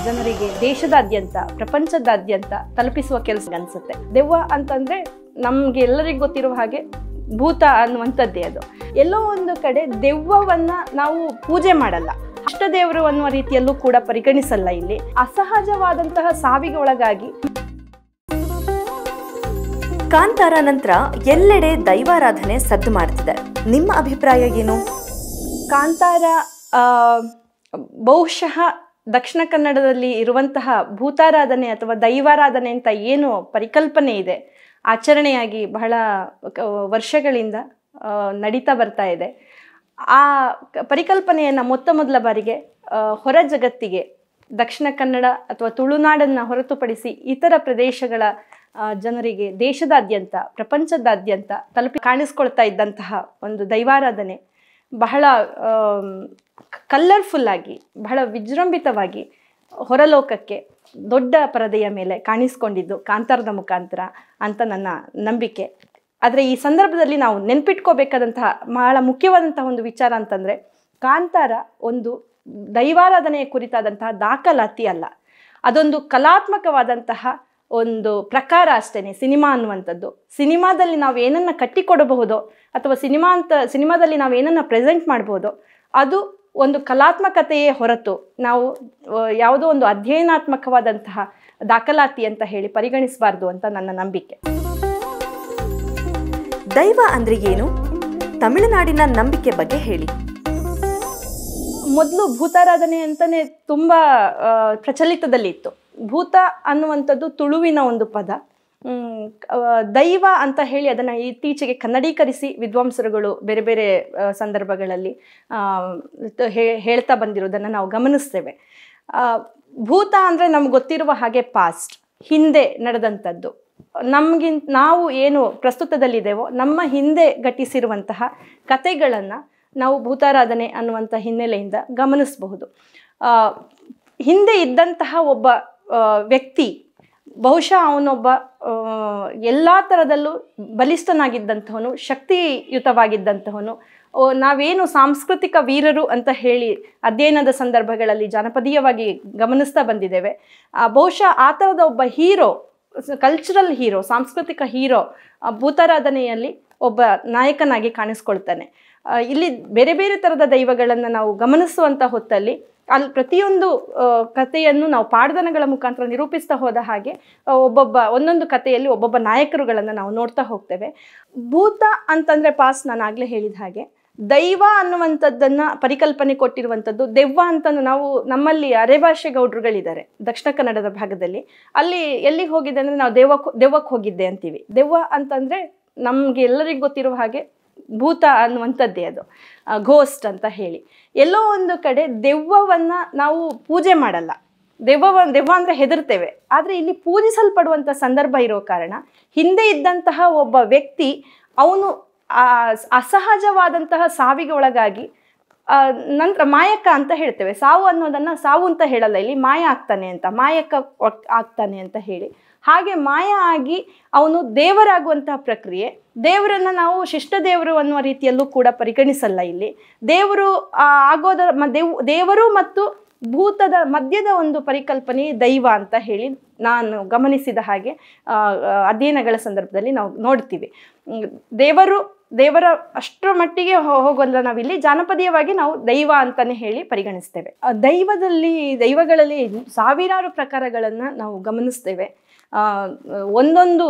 ಜನರಿಗೆ ದೇಶದಾದ್ಯಂತ ಪ್ರಪಂಚದಾದ್ಯಂತ ತಲುಪಿಸುವ ಕೆಲಸ ಅನ್ಸುತ್ತೆ. ದೆವ್ವ ಅಂತಂದ್ರೆ ನಮ್ಗೆ ಎಲ್ಲರಿಗೂ ಗೊತ್ತಿರುವ ಹಾಗೆ ಭೂತ ಅನ್ನುವಂಥದ್ದೇ ಅದು. ಎಲ್ಲೋ ಒಂದು ಕಡೆ ದೆವ್ವವನ್ನ ನಾವು ಪೂಜೆ ಮಾಡಲ್ಲ, ಅಷ್ಟದೇವರು ಅನ್ನುವ ರೀತಿಯಲ್ಲೂ ಕೂಡ ಪರಿಗಣಿಸಲ್ಲ. ಇಲ್ಲಿ ಅಸಹಜವಾದಂತಹ ಸಾವಿಗೆ ಒಳಗಾಗಿ ಕಾಂತಾರ ನಂತರ ಎಲ್ಲೆಡೆ ದೈವಾರಾಧನೆ ಸದ್ದು ಮಾಡ್ತಿದೆ. ನಿಮ್ಮ ಅಭಿಪ್ರಾಯ ಏನು? ಕಾಂತಾರ ಬಹುಶಃ ದಕ್ಷಿಣ ಕನ್ನಡದಲ್ಲಿ ಇರುವಂತಹ ಭೂತಾರಾಧನೆ ಅಥವಾ ದೈವಾರಾಧನೆ ಅಂತ ಏನು ಪರಿಕಲ್ಪನೆ ಇದೆ, ಆಚರಣೆಯಾಗಿ ಬಹಳ ವರ್ಷಗಳಿಂದ ನಡೀತಾ ಬರ್ತಾ ಇದೆ. ಆ ಪರಿಕಲ್ಪನೆಯನ್ನು ಮೊದಲ ಬಾರಿಗೆ ಹೊರ ಜಗತ್ತಿಗೆ ದಕ್ಷಿಣ ಕನ್ನಡ ಅಥವಾ ತುಳುನಾಡನ್ನು ಹೊರತುಪಡಿಸಿ ಇತರ ಪ್ರದೇಶಗಳ ಜನರಿಗೆ ದೇಶದಾದ್ಯಂತ ಪ್ರಪಂಚದಾದ್ಯಂತ ಕಾಣಿಸ್ಕೊಳ್ತಾ ಇದ್ದಂತಹ ಒಂದು ದೈವಾರಾಧನೆ ಬಹಳ ಕಲರ್ಫುಲ್ಲಾಗಿ ಬಹಳ ವಿಜೃಂಭಿತವಾಗಿ ಹೊರಲೋಕಕ್ಕೆ ದೊಡ್ಡ ಪರದೆಯ ಮೇಲೆ ಕಾಣಿಸ್ಕೊಂಡಿದ್ದು ಕಾಂತಾರದ ಮುಖಾಂತರ ಅಂತ ನನ್ನ ನಂಬಿಕೆ. ಆದರೆ ಈ ಸಂದರ್ಭದಲ್ಲಿ ನಾವು ನೆನ್ಪಿಟ್ಕೋಬೇಕಾದಂತಹ ಬಹಳ ಮುಖ್ಯವಾದಂತಹ ಒಂದು ವಿಚಾರ ಅಂತಂದರೆ, ಕಾಂತಾರ ಒಂದು ದೈವಾರಾಧನೆಯ ಕುರಿತಾದಂತಹ ದಾಖಲಾತಿ ಅಲ್ಲ, ಅದೊಂದು ಕಲಾತ್ಮಕವಾದಂತಹ ಒಂದು ಪ್ರಕಾರ ಅಷ್ಟೇ. ಸಿನಿಮಾ ಅನ್ನುವಂಥದ್ದು, ಸಿನಿಮಾದಲ್ಲಿ ನಾವು ಏನನ್ನು ಕಟ್ಟಿಕೊಡಬಹುದೋ ಅಥವಾ ಸಿನಿಮಾದಲ್ಲಿ ನಾವು ಏನನ್ನು ಪ್ರೆಸೆಂಟ್ ಮಾಡ್ಬೋದೋ ಅದು ಒಂದು ಕಲಾತ್ಮಕತೆಯೇ ಹೊರತು ನಾವು ಯಾವುದೋ ಒಂದು ಅಧ್ಯಯನಾತ್ಮಕವಾದಂತಹ ದಾಖಲಾತಿ ಅಂತ ಹೇಳಿ ಪರಿಗಣಿಸಬಾರ್ದು ಅಂತ ನನ್ನ ನಂಬಿಕೆ. ದೈವ ಅಂದ್ರೆ ಏನು? ತಮಿಳುನಾಡಿನ ನಂಬಿಕೆ ಬಗ್ಗೆ ಹೇಳಿ. ಮೊದಲು ಭೂತಾರಾಧನೆ ಅಂತಾನೆ ತುಂಬ ಪ್ರಚಲಿತದಲ್ಲಿತ್ತು. ಭೂತ ಅನ್ನುವಂಥದ್ದು ತುಳುವಿನ ಒಂದು ಪದ. ದೈವ ಅಂತ ಹೇಳಿ ಅದನ್ನು ಇತ್ತೀಚೆಗೆ ಕನ್ನಡೀಕರಿಸಿ ವಿದ್ವಾಂಸರುಗಳು ಬೇರೆ ಬೇರೆ ಸಂದರ್ಭಗಳಲ್ಲಿ ಹೇಳ್ತಾ ಬಂದಿರೋದನ್ನು ನಾವು ಗಮನಿಸ್ತೇವೆ. ಭೂತ ಅಂದರೆ ನಮ್ಗೆ ಗೊತ್ತಿರುವ ಹಾಗೆ ಪಾಸ್ಟ್, ಹಿಂದೆ ನಡೆದಂಥದ್ದು. ನಾವು ಏನು ಪ್ರಸ್ತುತದಲ್ಲಿದ್ದೇವೋ ನಮ್ಮ ಹಿಂದೆ ಘಟಿಸಿರುವಂತಹ ಕತೆಗಳನ್ನು ನಾವು ಭೂತಾರಾಧನೆ ಅನ್ನುವಂಥ ಹಿನ್ನೆಲೆಯಿಂದ ಗಮನಿಸಬಹುದು. ಹಿಂದೆ ಇದ್ದಂತಹ ಒಬ್ಬ ವ್ಯಕ್ತಿ ಬಹುಶಃ ಅವನೊಬ್ಬ ಎಲ್ಲ ಥರದಲ್ಲೂ ಬಲಿಷ್ಠನಾಗಿದ್ದಂಥವನು, ಶಕ್ತಿಯುತವಾಗಿದ್ದಂಥವನು. ನಾವೇನು ಸಾಂಸ್ಕೃತಿಕ ವೀರರು ಅಂತ ಹೇಳಿ ಅಧ್ಯಯನದ ಸಂದರ್ಭಗಳಲ್ಲಿ ಜಾನಪದೀಯವಾಗಿ ಗಮನಿಸ್ತಾ ಬಂದಿದ್ದೇವೆ, ಬಹುಶಃ ಆ ಥರದ ಒಬ್ಬ ಹೀರೋ, ಕಲ್ಚರಲ್ ಹೀರೋ, ಸಾಂಸ್ಕೃತಿಕ ಹೀರೋ ಭೂತಾರಾಧನೆಯಲ್ಲಿ ಒಬ್ಬ ನಾಯಕನಾಗಿ ಕಾಣಿಸ್ಕೊಳ್ತಾನೆ. ಇಲ್ಲಿ ಬೇರೆ ಬೇರೆ ಥರದ ದೈವಗಳನ್ನು ನಾವು ಗಮನಿಸುವಂಥ ಹೊತ್ತಲ್ಲಿ ಅಲ್ಲಿ ಪ್ರತಿಯೊಂದು ಕಥೆಯನ್ನು ನಾವು ಪಾಡ್ದನಗಳ ಮುಖಾಂತರ ನಿರೂಪಿಸ್ತಾ ಹೋದ ಹಾಗೆ ಒಂದೊಂದು ಕಥೆಯಲ್ಲಿ ಒಬ್ಬೊಬ್ಬ ನಾಯಕರುಗಳನ್ನು ನಾವು ನೋಡ್ತಾ ಹೋಗ್ತೇವೆ. ಭೂತ ಅಂತಂದರೆ ಪಾಸ್ ನಾನು ಆಗಲೇ ಹೇಳಿದ ಹಾಗೆ, ದೈವ ಅನ್ನುವಂಥದ್ದನ್ನು ಪರಿಕಲ್ಪನೆ ಕೊಟ್ಟಿರುವಂಥದ್ದು ದೆವ್ವ ಅಂತ ನಾವು ನಮ್ಮಲ್ಲಿ ಅರೆಭಾಷೆ ಗೌಡ್ರುಗಳಿದ್ದಾರೆ ದಕ್ಷಿಣ ಕನ್ನಡದ ಭಾಗದಲ್ಲಿ. ಅಲ್ಲಿ ಎಲ್ಲಿಗೆ ಹೋಗಿದ್ದೆ ಅಂದರೆ ನಾವು ದೆವ್ವಕ್ಕೆ ಹೋಗಿದ್ದೆ ಅಂತೀವಿ. ದೆವ್ವ ಅಂತಂದರೆ ನಮಗೆ ಎಲ್ಲರಿಗೂ ಗೊತ್ತಿರುವ ಹಾಗೆ ಭೂತ ಅನ್ನುವಂಥದ್ದೇ ಅದು, ಘೋಸ್ಟ್ ಅಂತ ಹೇಳಿ. ಎಲ್ಲೋ ಒಂದು ಕಡೆ ದೆವ್ವವನ್ನು ನಾವು ಪೂಜೆ ಮಾಡಲ್ಲ, ದೆವ್ವ ಅಂದರೆ ಹೆದರ್ತೇವೆ. ಆದರೆ ಇಲ್ಲಿ ಪೂಜಿಸಲ್ಪಡುವಂಥ ಸಂದರ್ಭ ಇರೋ ಕಾರಣ ಹಿಂದೆ ಇದ್ದಂತಹ ಒಬ್ಬ ವ್ಯಕ್ತಿ ಅವನು ಅಸಹಜವಾದಂತಹ ಸಾವಿಗೆ ಒಳಗಾಗಿ ನಂತರ ಮಾಯಕ ಅಂತ ಹೇಳ್ತೇವೆ. ಸಾವು ಅನ್ನೋದನ್ನು ಸಾವು ಅಂತ ಹೇಳಲ್ಲ, ಇಲ್ಲಿ ಮಾಯ ಆಗ್ತಾನೆ ಅಂತ, ಮಾಯಕ ಆಗ್ತಾನೆ ಅಂತ ಹೇಳಿ. ಹಾಗೆ ಮಾಯ ಆಗಿ ಅವನು ದೇವರಾಗುವಂತಹ ಪ್ರಕ್ರಿಯೆ. ದೇವರನ್ನು ನಾವು ಶಿಷ್ಟ ದೇವರು ಅನ್ನುವ ರೀತಿಯಲ್ಲೂ ಕೂಡ ಪರಿಗಣಿಸಲ್ಲ. ಇಲ್ಲಿ ದೇವರು ದೇವರು ಮತ್ತು ಭೂತದ ಮಧ್ಯದ ಒಂದು ಪರಿಕಲ್ಪನೆ ದೈವ ಅಂತ ಹೇಳಿ ನಾನು ಗಮನಿಸಿದ ಹಾಗೆ ಅಧ್ಯಯನಗಳ ಸಂದರ್ಭದಲ್ಲಿ ನಾವು ನೋಡ್ತೀವಿ. ದೇವರ ಅಷ್ಟರ ಮಟ್ಟಿಗೆ ಹೋಗೋಲ್ಲ, ನಾವಿಲ್ಲಿ ಜಾನಪದೀಯವಾಗಿ ನಾವು ದೈವ ಅಂತಾನೆ ಹೇಳಿ ಪರಿಗಣಿಸ್ತೇವೆ. ದೈವಗಳಲ್ಲಿ ಸಾವಿರಾರು ಪ್ರಕಾರಗಳನ್ನು ನಾವು ಗಮನಿಸ್ತೇವೆ. ಒಂದೊಂದು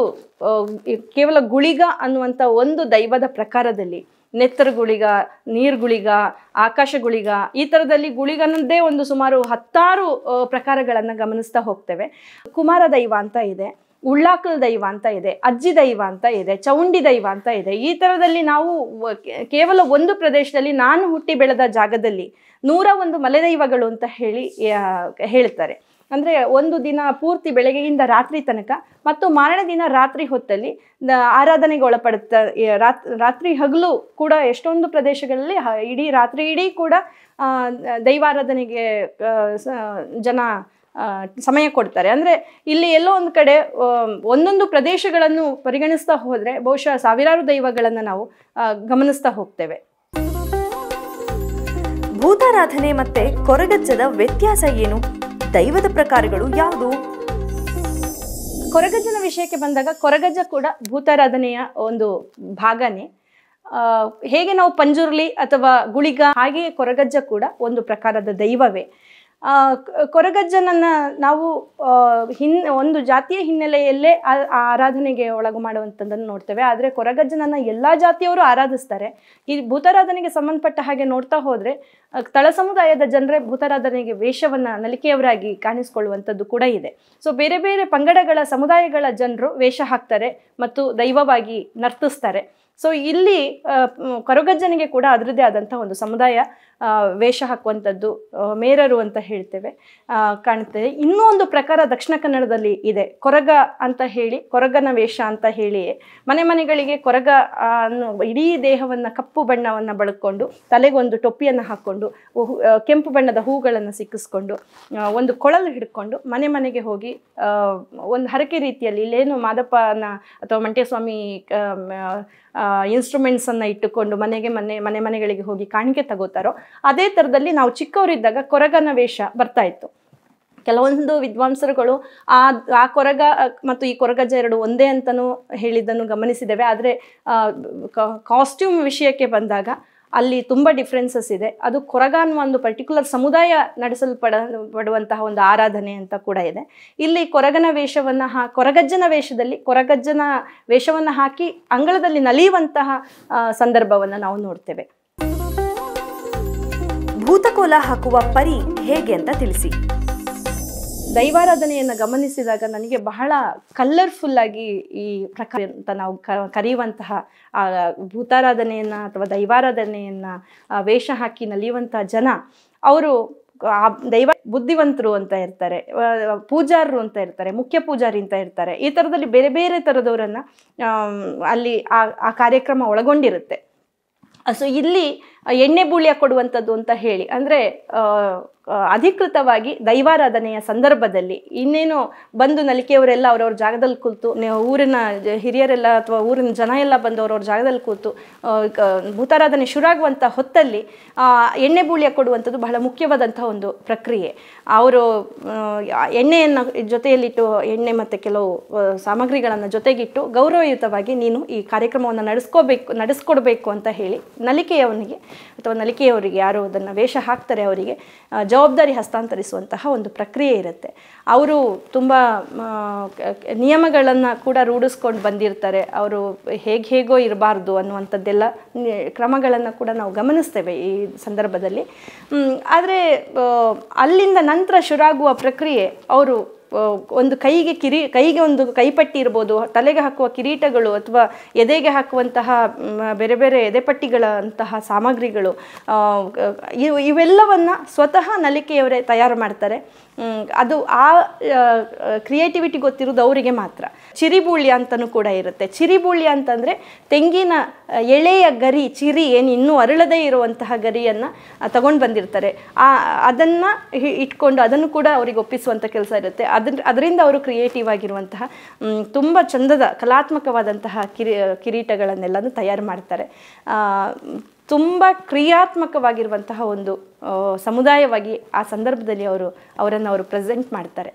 ಕೇವಲ ಗುಳಿಗ ಅನ್ನುವಂಥ ಒಂದು ದೈವದ ಪ್ರಕಾರದಲ್ಲಿ ನೆತ್ತರು ಗುಳಿಗ, ನೀರು ಗುಳಿಗ, ಆಕಾಶ ಗುಳಿಗ, ಈ ಥರದಲ್ಲಿ ಗುಳಿಗನದ್ದೇ ಒಂದು ಸುಮಾರು 10 ಪ್ರಕಾರಗಳನ್ನು ಗಮನಿಸ್ತಾ ಹೋಗ್ತೇವೆ. ಕುಮಾರ ದೈವ ಅಂತ ಇದೆ, ಉಳ್ಳಾಕಲ್ ದೈವ ಅಂತ ಇದೆ, ಅಜ್ಜಿ ದೈವ ಅಂತ ಇದೆ, ಚೌಂಡಿ ದೈವ ಅಂತ ಇದೆ. ಈ ಥರದಲ್ಲಿ ನಾವು ಕೇವಲ ಒಂದು ಪ್ರದೇಶದಲ್ಲಿ, ನಾನು ಹುಟ್ಟಿ ಬೆಳೆದ ಜಾಗದಲ್ಲಿ 101 ಮಲೆದೈವಗಳು ಅಂತ ಹೇಳಿ ಹೇಳ್ತಾರೆ. ಅಂದರೆ ಒಂದು ದಿನ ಪೂರ್ತಿ ಬೆಳಗ್ಗೆಯಿಂದ ರಾತ್ರಿ ತನಕ ಮತ್ತು ಮಾರನೇ ದಿನ ರಾತ್ರಿ ಹೊತ್ತಲ್ಲಿ ಆರಾಧನೆಗೆ ಒಳಪಡುತ್ತಾ, ರಾತ್ರಿ ಹಗಲು ಕೂಡ ಎಷ್ಟೊಂದು ಪ್ರದೇಶಗಳಲ್ಲಿ ರಾತ್ರಿ ಇಡೀ ಕೂಡ ದೈವಾರಾಧನೆಗೆ ಜನ ಸಮಯ ಕೊಡ್ತಾರೆ. ಅಂದರೆ ಇಲ್ಲಿ ಎಲ್ಲೋ ಒಂದು ಕಡೆ ಒಂದೊಂದು ಪ್ರದೇಶಗಳನ್ನು ಪರಿಗಣಿಸ್ತಾ ಹೋದರೆ ಬಹುಶಃ ಸಾವಿರಾರು ದೈವಗಳನ್ನು ನಾವು ಗಮನಿಸ್ತಾ ಹೋಗ್ತೇವೆ. ಭೂತಾರಾಧನೆ ಮತ್ತೆ ಕೊರಗಜ್ಜದ ವ್ಯತ್ಯಾಸ ಏನು? ದೈವದ ಪ್ರಕಾರಗಳು ಯಾವುದು? ಕೊರಗಜ್ಜನ ವಿಷಯಕ್ಕೆ ಬಂದಾಗ ಕೊರಗಜ್ಜ ಕೂಡ ಭೂತಾರಾಧನೆಯ ಒಂದು ಭಾಗನೇ. ಹೇಗೆ ನಾವು ಪಂಜುರ್ಲಿ ಅಥವಾ ಗುಳಿಗ, ಹಾಗೆಯೇ ಕೊರಗಜ್ಜ ಕೂಡ ಒಂದು ಪ್ರಕಾರದ ದೈವವೇ. ಕೊರಗಜ್ಜನನ್ನ ನಾವು ಒಂದು ಜಾತಿಯ ಹಿನ್ನೆಲೆಯಲ್ಲೇ ಆರಾಧನೆಗೆ ಒಳಗು ಮಾಡುವಂಥದ್ದನ್ನು ನೋಡ್ತೇವೆ. ಆದರೆ ಕೊರಗಜ್ಜನನ್ನ ಎಲ್ಲ ಜಾತಿಯವರು ಆರಾಧಿಸ್ತಾರೆ. ಈ ಭೂತಾರಾಧನೆಗೆ ಸಂಬಂಧಪಟ್ಟ ಹಾಗೆ ನೋಡ್ತಾ ಹೋದರೆ ತಳ ಸಮುದಾಯದ ಜನರೇ ಭೂತಾರಾಧನೆಗೆ ವೇಷವನ್ನು ನಲಿಕೆಯವರಾಗಿ ಕಾಣಿಸ್ಕೊಳ್ಳುವಂಥದ್ದು ಕೂಡ ಇದೆ. ಸೊ ಬೇರೆ ಬೇರೆ ಪಂಗಡಗಳ ಸಮುದಾಯಗಳ ಜನರು ವೇಷ ಹಾಕ್ತಾರೆ ಮತ್ತು ದೈವವಾಗಿ ನರ್ತಿಸ್ತಾರೆ. ಸೊ ಇಲ್ಲಿ ಕೊರಗಜ್ಜನಿಗೆ ಕೂಡ ಅದರದ್ದೇ ಆದಂಥ ಒಂದು ಸಮುದಾಯ ವೇಷ ಹಾಕುವಂಥದ್ದು ಮೇರರು ಅಂತ ಹೇಳ್ತೇವೆ ಕಾಣುತ್ತದೆ. ಇನ್ನೂ ಒಂದು ಪ್ರಕಾರ ದಕ್ಷಿಣ ಕನ್ನಡದಲ್ಲಿ ಇದೆ, ಕೊರಗ ಅಂತ ಹೇಳಿ, ಕೊರಗನ ವೇಷ ಅಂತ ಹೇಳಿ ಮನೆ ಮನೆಗಳಿಗೆ ಕೊರಗ ಇಡೀ ದೇಹವನ್ನು ಕಪ್ಪು ಬಣ್ಣವನ್ನು ಬಳಕೊಂಡು ತಲೆಗೊಂದು ಟೊಪ್ಪಿಯನ್ನು ಹಾಕ್ಕೊಂಡು ಕೆಂಪು ಬಣ್ಣದ ಹೂಗಳನ್ನು ಸಿಕ್ಕಿಸ್ಕೊಂಡು ಒಂದು ಕೊಳಲು ಹಿಡ್ಕೊಂಡು ಮನೆ ಮನೆಗೆ ಹೋಗಿ ಒಂದು ಹರಕೆ ರೀತಿಯಲ್ಲಿ ಇಲ್ಲೇನು ಮಾದಪ್ಪನ ಅಥವಾ ಮಂಟೇಸ್ವಾಮಿ ಇನ್ಸ್ಟ್ರೂಮೆಂಟ್ಸನ್ನು ಇಟ್ಟುಕೊಂಡು ಮನೆ ಮನೆಗಳಿಗೆ ಹೋಗಿ ಕಾಣಿಕೆ ತಗೋತಾರೋ ಅದೇ ಥರದಲ್ಲಿ ನಾವು ಚಿಕ್ಕವರಿದ್ದಾಗ ಕೊರಗನ ವೇಷ ಬರ್ತಾ ಇತ್ತು. ಕೆಲವೊಂದು ವಿದ್ವಾಂಸರುಗಳು ಆ ಕೊರಗ ಮತ್ತು ಈ ಕೊರಗಜ್ಜ ಎರಡು ಒಂದೇ ಅಂತಲೂ ಹೇಳಿದ್ದನ್ನು ಗಮನಿಸಿದ್ದೇವೆ. ಆದರೆ ಕಾಸ್ಟ್ಯೂಮ್ ವಿಷಯಕ್ಕೆ ಬಂದಾಗ ಅಲ್ಲಿ ತುಂಬ ಡಿಫ್ರೆನ್ಸಸ್ ಇದೆ. ಅದು ಕೊರಗ ಅನ್ನುವ ಒಂದು ಪರ್ಟಿಕ್ಯುಲರ್ ಸಮುದಾಯ ನಡೆಸಲ್ಪಡುವಂತಹ ಒಂದು ಆರಾಧನೆ ಅಂತ ಕೂಡ ಇದೆ. ಇಲ್ಲಿ ಕೊರಗನ ವೇಷವನ್ನು ಕೊರಗಜ್ಜನ ವೇಷದಲ್ಲಿ ಕೊರಗಜ್ಜನ ವೇಷವನ್ನು ಹಾಕಿ ಅಂಗಳದಲ್ಲಿ ನಲಿಯುವಂತಹ ಸಂದರ್ಭವನ್ನು ನಾವು ನೋಡ್ತೇವೆ. ಭೂತಕೋಲ ಹಾಕುವ ಪರಿ ಹೇಗೆ ಅಂತ ತಿಳಿಸಿ. ದೈವಾರಾಧನೆಯನ್ನು ಗಮನಿಸಿದಾಗ ನನಗೆ ಬಹಳ ಕಲರ್ಫುಲ್ಲಾಗಿ ಈ ಪ್ರಕಾರ ಅಂತ ನಾವು ಕರೆಯುವಂತಹ ಭೂತಾರಾಧನೆಯನ್ನು ಅಥವಾ ದೈವಾರಾಧನೆಯನ್ನು ವೇಷ ಹಾಕಿ ನಲಿಯುವಂತಹ ಜನ, ಅವರು ದೈವ ಬುದ್ಧಿವಂತರು ಅಂತ ಇರ್ತಾರೆ, ಪೂಜಾರರು ಅಂತ ಇರ್ತಾರೆ, ಮುಖ್ಯ ಪೂಜಾರಿ ಅಂತ ಇರ್ತಾರೆ. ಈ ಥರದಲ್ಲಿ ಬೇರೆ ಬೇರೆ ಥರದವರನ್ನು ಅಲ್ಲಿ ಆ ಕಾರ್ಯಕ್ರಮ ಒಳಗೊಂಡಿರುತ್ತೆ. ಸೊ ಇಲ್ಲಿ ಎಣ್ಣೆ ಬೂಳಿಯ ಕೊಡುವಂಥದ್ದು ಅಂತ ಹೇಳಿ, ಅಂದರೆ ಅಧಿಕೃತವಾಗಿ ದೈವಾರಾಧನೆಯ ಸಂದರ್ಭದಲ್ಲಿ ಇನ್ನೇನು ಬಂದು ನಲಿಕೆಯವರೆಲ್ಲ ಅವರವ್ರ ಜಾಗದಲ್ಲಿ ಕೂತು, ಊರಿನ ಹಿರಿಯರೆಲ್ಲ ಅಥವಾ ಊರಿನ ಜನ ಎಲ್ಲ ಬಂದು ಅವ್ರವ್ರ ಜಾಗದಲ್ಲಿ ಕೂತು ಭೂತಾರಾಧನೆ ಶುರುವಾಗುವಂಥ ಹೊತ್ತಲ್ಲಿ ಎಣ್ಣೆ ಬೂಳಿಯ ಕೊಡುವಂಥದ್ದು ಬಹಳ ಮುಖ್ಯವಾದಂಥ ಒಂದು ಪ್ರಕ್ರಿಯೆ. ಅವರು ಎಣ್ಣೆಯನ್ನು ಜೊತೆಯಲ್ಲಿಟ್ಟು, ಎಣ್ಣೆ ಮತ್ತು ಕೆಲವು ಸಾಮಗ್ರಿಗಳನ್ನು ಜೊತೆಗಿಟ್ಟು ಗೌರವಯುತವಾಗಿ ನೀನು ಈ ಕಾರ್ಯಕ್ರಮವನ್ನು ನಡೆಸ್ಕೊಡ್ಬೇಕು ಅಂತ ಹೇಳಿ ನಲಿಕೆಯವನಿಗೆ ಅಥವಾ ನಲಿಕೆಯವರಿಗೆ, ಯಾರು ಅದನ್ನು ವೇಷ ಹಾಕ್ತಾರೆ ಅವರಿಗೆ ಜವಾಬ್ದಾರಿ ಹಸ್ತಾಂತರಿಸುವಂತಹ ಒಂದು ಪ್ರಕ್ರಿಯೆ ಇರುತ್ತೆ. ಅವರು ತುಂಬ ನಿಯಮಗಳನ್ನು ಕೂಡ ರೂಢಿಸ್ಕೊಂಡು ಬಂದಿರ್ತಾರೆ. ಅವರು ಹೇಗೋ ಇರಬಾರ್ದು ಅನ್ನುವಂಥದ್ದೆಲ್ಲ ಕ್ರಮಗಳನ್ನು ಕೂಡ ನಾವು ಗಮನಿಸ್ತೇವೆ ಈ ಸಂದರ್ಭದಲ್ಲಿ. ಆದರೆ ಅಲ್ಲಿಂದ ನಂತರ ಶುರುವಾಗುವ ಪ್ರಕ್ರಿಯೆ, ಅವರು ಒಂದು ಕೈಗೆ ಒಂದು ಕೈಪಟ್ಟಿ ಇರ್ಬೋದು, ತಲೆಗೆ ಹಾಕುವ ಕಿರೀಟಗಳು ಅಥವಾ ಎದೆಗೆ ಹಾಕುವಂತಹ ಬೇರೆ ಬೇರೆ ಎದೆಪಟ್ಟಿಗಳಂತಹ ಸಾಮಗ್ರಿಗಳು, ಇವೆಲ್ಲವನ್ನು ಸ್ವತಃ ನಲಿಕೆಯವರೇ ತಯಾರು ಮಾಡ್ತಾರೆ. ಅದು ಆ ಕ್ರಿಯೇಟಿವಿಟಿ ಗೊತ್ತಿರೋದು ಅವರಿಗೆ ಮಾತ್ರ. ಚಿರಿಬೂಳ್ಯ ಅಂತಲೂ ಕೂಡ ಇರುತ್ತೆ. ಚಿರಿಬೂಳ್ಯ ಅಂತಂದರೆ ತೆಂಗಿನ ಎಳೆಯ ಗರಿ, ಚಿರಿ ಏನು ಇನ್ನೂ ಅರಳದೇ ಇರುವಂತಹ ಗರಿಯನ್ನು ತಗೊಂಡು ಬಂದಿರ್ತಾರೆ. ಅದನ್ನು ಇಟ್ಕೊಂಡು ಅದನ್ನು ಕೂಡ ಅವರಿಗೆ ಒಪ್ಪಿಸುವಂಥ ಕೆಲಸ ಇರುತ್ತೆ. ಅದರಿಂದ ಅವರು ಕ್ರಿಯೇಟಿವ್ ಆಗಿರುವಂತಹ ತುಂಬ ಚಂದದ ಕಲಾತ್ಮಕವಾದಂತಹ ಕಿರೀಟಗಳನ್ನೆಲ್ಲನೂ ತಯಾರು ಮಾಡ್ತಾರೆ. ತುಂಬ ಕ್ರಿಯಾತ್ಮಕವಾಗಿರುವಂತಹ ಒಂದು ಸಮುದಾಯವಾಗಿ ಆ ಸಂದರ್ಭದಲ್ಲಿ ಅವರನ್ನು ಪ್ರೆಸೆಂಟ್ ಮಾಡ್ತಾರೆ.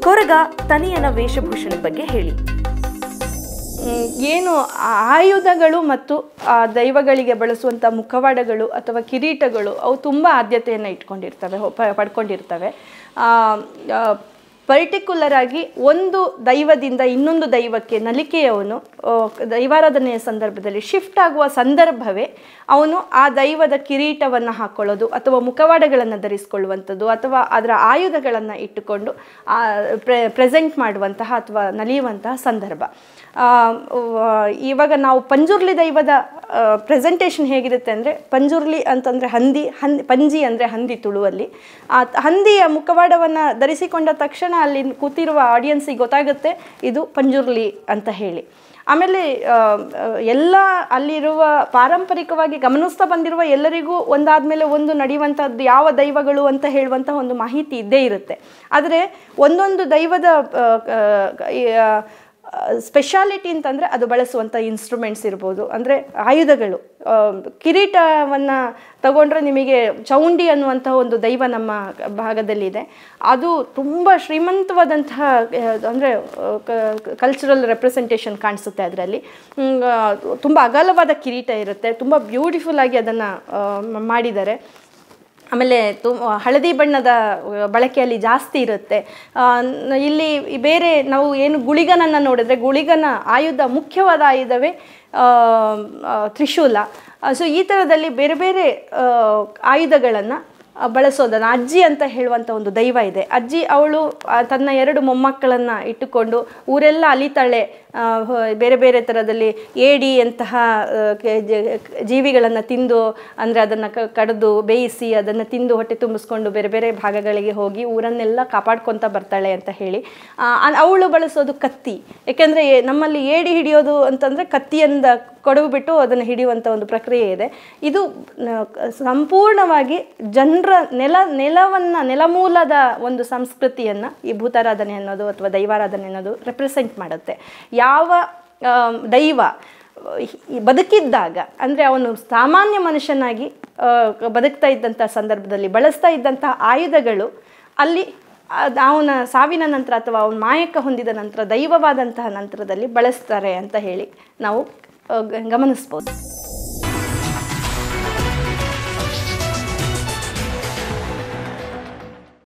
ಕೊರಗ ತನಿಯನ ವೇಷಭೂಷಣದ ಬಗ್ಗೆ ಹೇಳಿ. ಏನು ಆಯುಧಗಳು ಮತ್ತು ದೈವಗಳಿಗೆ ಬಳಸುವಂಥ ಮುಖವಾಡಗಳು ಅಥವಾ ಕಿರೀಟಗಳು ಅವು ತುಂಬ ಆದ್ಯತೆಯನ್ನು ಪಡ್ಕೊಂಡಿರ್ತವೆ. ಪರ್ಟಿಕ್ಯುಲರ್ ಆಗಿ ಒಂದು ದೈವದಿಂದ ಇನ್ನೊಂದು ದೈವಕ್ಕೆ ನಲಿಕೆಯವನು ದೈವಾರಾಧನೆಯ ಸಂದರ್ಭದಲ್ಲಿ ಶಿಫ್ಟ್ ಆಗುವ ಸಂದರ್ಭವೇ ಅವನು ಆ ದೈವದ ಕಿರೀಟವನ್ನು ಹಾಕ್ಕೊಳ್ಳೋದು ಅಥವಾ ಮುಖವಾಡಗಳನ್ನು ಧರಿಸಿಕೊಳ್ಳುವಂಥದ್ದು ಅಥವಾ ಅದರ ಆಯುಧಗಳನ್ನು ಇಟ್ಟುಕೊಂಡು ಪ್ರೆಸೆಂಟ್ ಮಾಡುವಂತಹ ಅಥವಾ ನಲಿಯುವಂತಹ ಸಂದರ್ಭ. ಇವಾಗ ನಾವು ಪಂಜುರ್ಲಿ ದೈವದ ಪ್ರೆಸೆಂಟೇಷನ್ ಹೇಗಿರುತ್ತೆ ಅಂದರೆ, ಪಂಜುರ್ಲಿ ಅಂತಂದರೆ ಪಂಜಿ ಅಂದರೆ ಹಂದಿ ತುಳುವಲ್ಲಿ. ಆ ಹಂದಿಯ ಮುಖವಾಡವನ್ನು ಧರಿಸಿಕೊಂಡ ತಕ್ಷಣ ಅಲ್ಲಿ ಕೂತಿರುವ ಆಡಿಯನ್ಸಿಗೆ ಗೊತ್ತಾಗುತ್ತೆ ಇದು ಪಂಜುರ್ಲಿ ಅಂತ ಹೇಳಿ. ಆಮೇಲೆ ಎಲ್ಲ ಅಲ್ಲಿರುವ ಪಾರಂಪರಿಕವಾಗಿ ಗಮನಿಸ್ತಾ ಬಂದಿರುವ ಎಲ್ಲರಿಗೂ ಒಂದಾದ್ಮೇಲೆ ಒಂದು ನಡೆಯುವಂಥದ್ದು ಯಾವ ದೈವಗಳು ಅಂತ ಹೇಳುವಂಥ ಒಂದು ಮಾಹಿತಿ ಇದ್ದೇ ಇರುತ್ತೆ. ಆದರೆ ಒಂದೊಂದು ದೈವದ ಸ್ಪೆಷಾಲಿಟಿ ಅಂತಂದರೆ ಅದು ಬಳಸುವಂಥ ಇನ್ಸ್ಟ್ರೂಮೆಂಟ್ಸ್ ಇರ್ಬೋದು, ಅಂದರೆ ಆಯುಧಗಳು. ಕಿರೀಟವನ್ನು ತಗೊಂಡ್ರೆ ನಿಮಗೆ ಚೌಂಡಿ ಅನ್ನುವಂಥ ಒಂದು ದೈವ ನಮ್ಮ ಭಾಗದಲ್ಲಿದೆ. ಅದು ತುಂಬ ಶ್ರೀಮಂತವಾದಂತಹ ಅಂದರೆ ಕಲ್ಚರಲ್ ರೆಪ್ರೆಸೆಂಟೇಷನ್ ಕಾಣಿಸುತ್ತೆ ಅದರಲ್ಲಿ. ತುಂಬ ಅಗಲವಾದ ಕಿರೀಟ ಇರುತ್ತೆ, ತುಂಬ ಬ್ಯೂಟಿಫುಲ್ಲಾಗಿ ಅದನ್ನು ಮಾಡಿದ್ದಾರೆ. ಆಮೇಲೆ ಹಳದಿ ಬಣ್ಣದ ಬಳಕೆಯಲ್ಲಿ ಜಾಸ್ತಿ ಇರುತ್ತೆ. ಇಲ್ಲಿ ಬೇರೆ ನಾವು ಏನು ಗುಳಿಗನನ್ನು ನೋಡಿದ್ರೆ, ಗುಳಿಗನ ಆಯುಧ, ಮುಖ್ಯವಾದ ಆಯುಧವೇ ತ್ರಿಶೂಲ. ಸೊ ಈ ಥರದಲ್ಲಿ ಬೇರೆ ಬೇರೆ ಆಯುಧಗಳನ್ನು ಬಳಸೋದನ್ನು ಅಜ್ಜಿ ಅಂತ ಹೇಳುವಂಥ ಒಂದು ದೈವ ಇದೆ. ಅಜ್ಜಿ ಅವಳು ತನ್ನ 2 ಮೊಮ್ಮಕ್ಕಳನ್ನು ಇಟ್ಟುಕೊಂಡು ಊರೆಲ್ಲ ಅಲಿತಾಳೆ. ಬೇರೆ ಬೇರೆ ಥರದಲ್ಲಿ ಏಡಿಯಂತಹ ಜೀವಿಗಳನ್ನು ತಿಂದು, ಅಂದರೆ ಅದನ್ನು ಕಡಿದು ಬೇಯಿಸಿ ಅದನ್ನು ತಿಂದು ಹೊಟ್ಟೆ ತುಂಬಿಸ್ಕೊಂಡು ಬೇರೆ ಬೇರೆ ಭಾಗಗಳಿಗೆ ಹೋಗಿ ಊರನ್ನೆಲ್ಲ ಕಾಪಾಡ್ಕೊತ ಬರ್ತಾಳೆ ಅಂತ ಹೇಳಿ. ಅವಳು ಬಳಸೋದು ಕತ್ತಿ. ಏಕೆಂದರೆ ನಮ್ಮಲ್ಲಿ ಏಡಿ ಹಿಡಿಯೋದು ಅಂತಂದರೆ ಕತ್ತಿಯಿಂದ ಕೊಡವು ಬಿಟ್ಟು ಅದನ್ನು ಹಿಡಿಯುವಂಥ ಒಂದು ಪ್ರಕ್ರಿಯೆ ಇದೆ. ಇದು ಸಂಪೂರ್ಣವಾಗಿ ಜನರ ನೆಲಮೂಲದ ಒಂದು ಸಂಸ್ಕೃತಿಯನ್ನು ಈ ಭೂತಾರಾಧನೆ ಅನ್ನೋದು ಅಥವಾ ದೈವಾರಾಧನೆ ಅನ್ನೋದು ರೆಪ್ರೆಸೆಂಟ್ ಮಾಡುತ್ತೆ. ಯಾವ ದೈವ ಬದುಕಿದ್ದಾಗ, ಅಂದರೆ ಅವನು ಸಾಮಾನ್ಯ ಮನುಷ್ಯನಾಗಿ ಬದುಕ್ತಾ ಇದ್ದಂಥ ಸಂದರ್ಭದಲ್ಲಿ ಬಳಸ್ತಾ ಇದ್ದಂತಹ ಆಯುಧಗಳು ಅಲ್ಲಿ ಅವನ ಸಾವಿನ ನಂತರ ಅಥವಾ ಅವನ ಮಾಯಕ ಹೊಂದಿದ ನಂತರ, ದೈವವಾದಂತಹ ನಂತರದಲ್ಲಿ ಬಳಸ್ತಾರೆ ಅಂತ ಹೇಳಿ ನಾವು ಗಮನಿಸ್ಬೋದು.